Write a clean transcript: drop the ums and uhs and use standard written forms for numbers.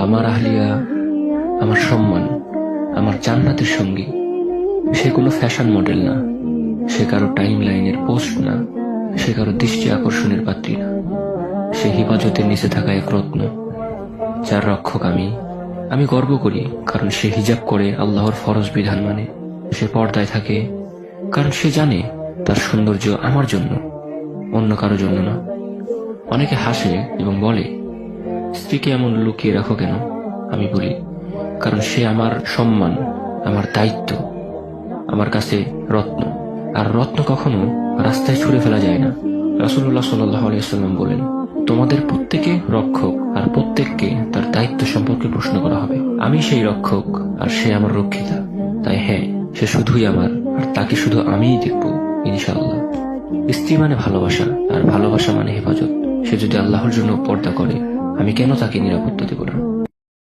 আমার আহলিয়া, আমার সম্মান, আমার জান্নাতের সঙ্গী। সে কোনো ফ্যাশন মডেল না, সে কারো টাইম লাইনের পোস্ট না, সে কারো দৃষ্টি আকর্ষণের পাত্রী না। সে হিফাজতের নিচে থাকা এক রত্ন, যার রক্ষক আমি গর্ব করি, কারণ সে হিজাব করে আল্লাহর ফরজ বিধান মানে। সে পর্দায় থাকে কারণ সে জানে তার সৌন্দর্য আমার জন্য, অন্য কারো জন্য না। অনেকে হাসে এবং বলে, স্ত্রীকে এমন লুকিয়ে রাখো কেন? আমি বলি, কারণ সে আমার সম্মান, আমার দায়িত্ব, আমার কাছে রত্ন। আর রত্ন কখনো রাস্তায় ছুঁড়ে ফেলা যায় না। রাসূলুল্লাহ সাল্লাল্লাহু আলাইহি ওয়াসাল্লাম বলেন, তোমাদের প্রত্যেকে রক্ষক, আর প্রত্যেককে তার দায়িত্ব সম্পর্কে প্রশ্ন করা হবে। আমি সেই রক্ষক আর সে আমার রক্ষিতা। তাই হ্যাঁ, সে শুধুই আমার, আর তাকে শুধু আমিই দেখব, ইনশাআল্লাহ। স্ত্রী মানে ভালোবাসা, আর ভালোবাসা মানে হেফাজত। সে যদি আল্লাহর জন্য পর্দা করে, আমি কেন তাকে নিরাপত্তা দেব না?